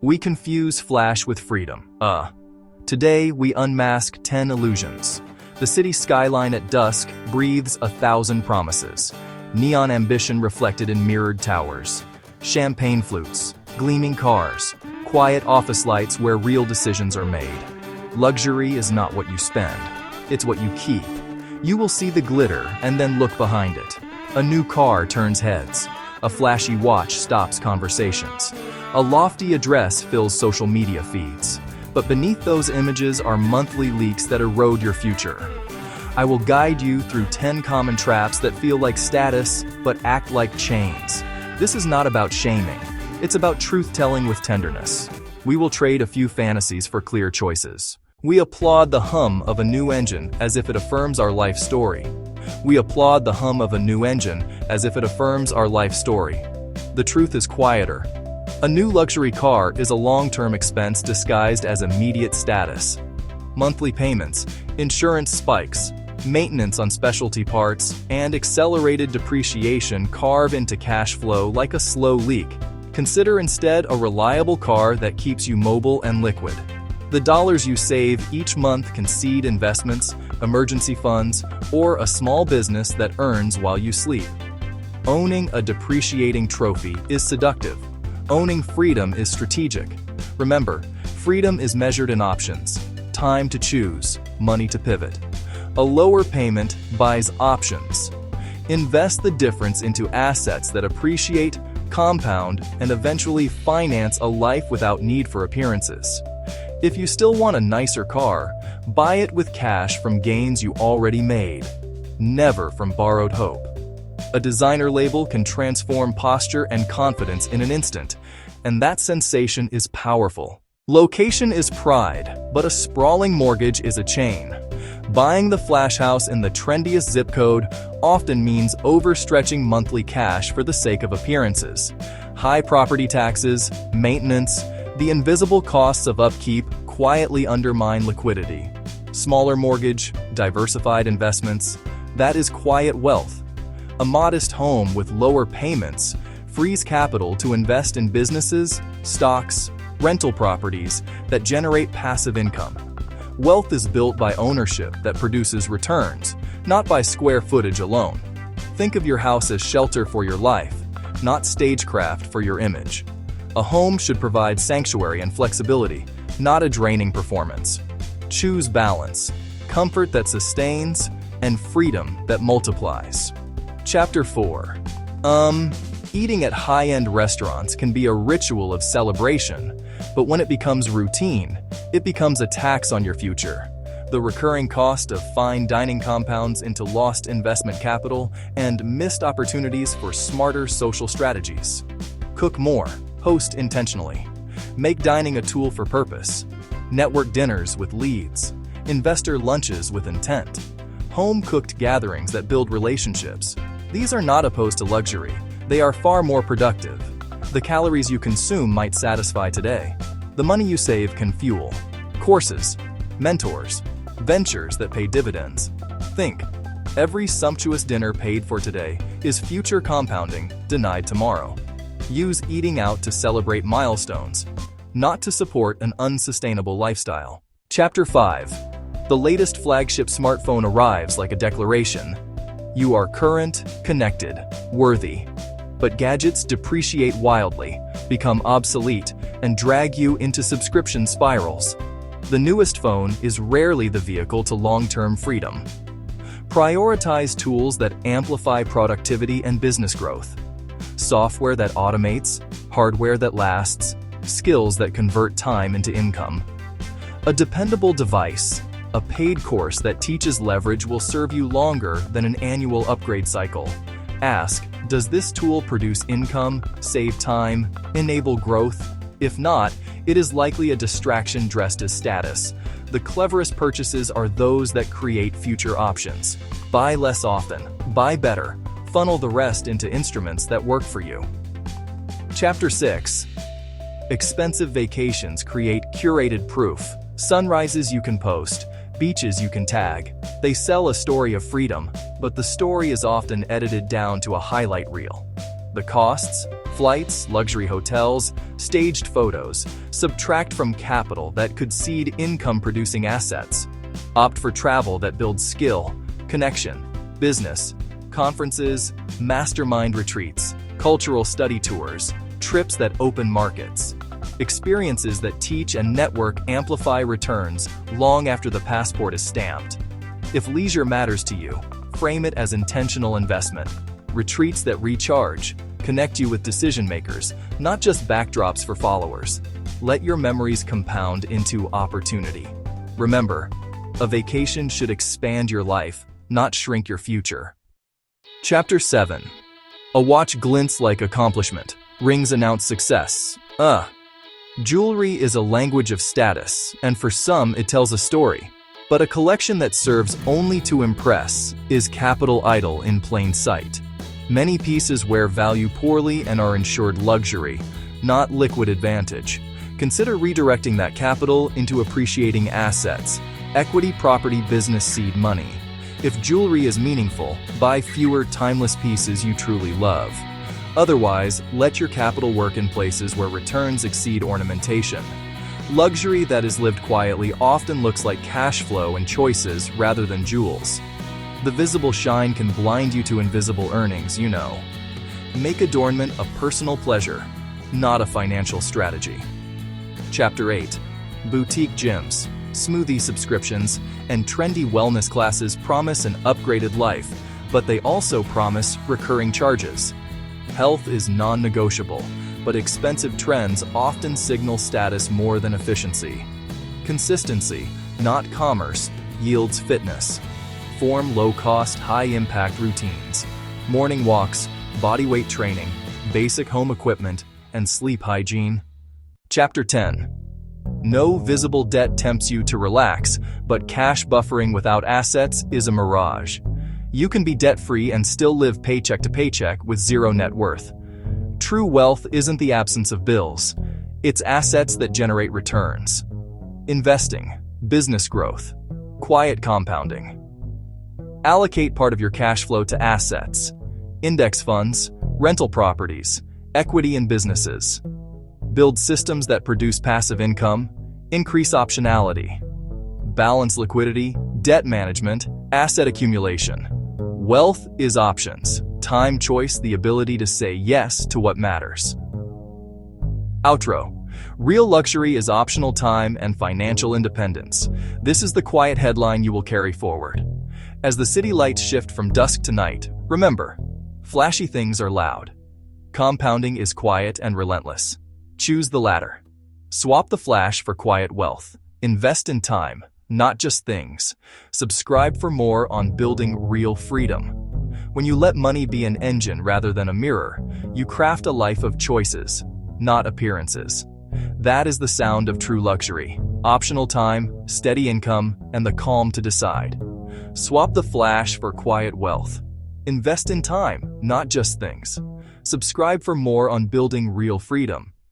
We confuse flash with freedom. Today, we unmask 10 illusions. The city skyline at dusk breathes 1,000 promises. Neon ambition reflected in mirrored towers. Champagne flutes, gleaming cars, quiet office lights where real decisions are made. Luxury is not what you spend, it's what you keep. You will see the glitter and then look behind it. A new car turns heads. A flashy watch stops conversations. A lofty address fills social media feeds. But beneath those images are monthly leaks that erode your future. I will guide you through 10 common traps that feel like status but act like chains. This is not about shaming. It's about truth-telling with tenderness. We will trade a few fantasies for clear choices. We applaud the hum of a new engine as if it affirms our life story. We applaud the hum of a new engine as if it affirms our life story. The truth is quieter. A new luxury car is a long-term expense disguised as immediate status. Monthly payments, insurance spikes, maintenance on specialty parts, and accelerated depreciation carve into cash flow like a slow leak. Consider instead a reliable car that keeps you mobile and liquid. The dollars you save each month can seed investments, emergency funds, or a small business that earns while you sleep. Owning a depreciating trophy is seductive. Owning freedom is strategic. Remember, freedom is measured in options. Time to choose, money to pivot. A lower payment buys options. Invest the difference into assets that appreciate, compound, and eventually finance a life without need for appearances. If you still want a nicer car, buy it with cash from gains you already made, never from borrowed hope. A designer label can transform posture and confidence in an instant, and that sensation is powerful. Location is pride, but a sprawling mortgage is a chain. Buying the flash house in the trendiest zip code often means overstretching monthly cash for the sake of appearances. High property taxes, maintenance, the invisible costs of upkeep quietly undermine liquidity. Smaller mortgage, diversified investments, that is quiet wealth. A modest home with lower payments frees capital to invest in businesses, stocks, rental properties that generate passive income. Wealth is built by ownership that produces returns, not by square footage alone. Think of your house as shelter for your life, not stagecraft for your image. A home should provide sanctuary and flexibility, not a draining performance. Choose balance, comfort that sustains, and freedom that multiplies. Chapter 4. Eating at high-end restaurants can be a ritual of celebration, but when it becomes routine, it becomes a tax on your future. The recurring cost of fine dining compounds into lost investment capital and missed opportunities for smarter social strategies. Cook more, host intentionally. Make dining a tool for purpose. Network dinners with leads. Investor lunches with intent. Home-cooked gatherings that build relationships. These are not opposed to luxury. They are far more productive. The calories you consume might satisfy today. The money you save can fuel courses, mentors, ventures that pay dividends. Think, every sumptuous dinner paid for today is future compounding denied tomorrow. Use eating out to celebrate milestones, not to support an unsustainable lifestyle. Chapter 5. The latest flagship smartphone arrives like a declaration. You are current, connected, worthy. But gadgets depreciate wildly, become obsolete, and drag you into subscription spirals. The newest phone is rarely the vehicle to long-term freedom. Prioritize tools that amplify productivity and business growth. Software that automates, hardware that lasts, skills that convert time into income. A dependable device, a paid course that teaches leverage will serve you longer than an annual upgrade cycle. Ask, does this tool produce income, save time, enable growth? If not, it is likely a distraction dressed as status. The cleverest purchases are those that create future options. Buy less often, buy better, funnel the rest into instruments that work for you. Chapter 6. Expensive vacations create curated proof. Sunrises you can post, beaches you can tag. They sell a story of freedom, but the story is often edited down to a highlight reel. The costs? Flights, luxury hotels, staged photos. Subtract from capital that could seed income-producing assets. Opt for travel that builds skill, connection, business, conferences, mastermind retreats, cultural study tours, trips that open markets. Experiences that teach and network amplify returns long after the passport is stamped. If leisure matters to you, frame it as intentional investment. Retreats that recharge, connect you with decision makers, not just backdrops for followers. Let your memories compound into opportunity. Remember, a vacation should expand your life, not shrink your future. Chapter 7. A watch glints like accomplishment. Rings announce success. Jewelry is a language of status, and for some it tells a story. But a collection that serves only to impress is capital idle in plain sight. Many pieces wear value poorly and are ensured luxury, not liquid advantage. Consider redirecting that capital into appreciating assets, equity, property, business, seed money. If jewelry is meaningful, buy fewer timeless pieces you truly love. Otherwise, let your capital work in places where returns exceed ornamentation. Luxury that is lived quietly often looks like cash flow and choices rather than jewels. The visible shine can blind you to invisible earnings, you know. Make adornment a personal pleasure, not a financial strategy. Chapter 8. Boutique gyms, smoothie subscriptions, and trendy wellness classes promise an upgraded life, but they also promise recurring charges. Health is non-negotiable, but expensive trends often signal status more than efficiency. Consistency, not commerce, yields fitness. Form low-cost, high-impact routines. Morning walks, bodyweight training, basic home equipment, and sleep hygiene. Chapter 10. No visible debt tempts you to relax, but cash buffering without assets is a mirage. You can be debt-free and still live paycheck to paycheck with zero net worth. True wealth isn't the absence of bills. It's assets that generate returns. Investing, business growth, quiet compounding. Allocate part of your cash flow to assets, index funds, rental properties, equity in businesses. Build systems that produce passive income, increase optionality. Balance liquidity, debt management, asset accumulation. Wealth is options. Time, choice, the ability to say yes to what matters. Outro. Real luxury is optional time and financial independence. This is the quiet headline you will carry forward. As the city lights shift from dusk to night, remember, flashy things are loud. Compounding is quiet and relentless. Choose the latter. Swap the flash for quiet wealth. Invest in time, not just things. Subscribe for more on building real freedom. When you let money be an engine rather than a mirror, you craft a life of choices, not appearances. That is the sound of true luxury. Optional time, steady income, and the calm to decide. Swap the flash for quiet wealth. Invest in time, not just things. Subscribe for more on building real freedom.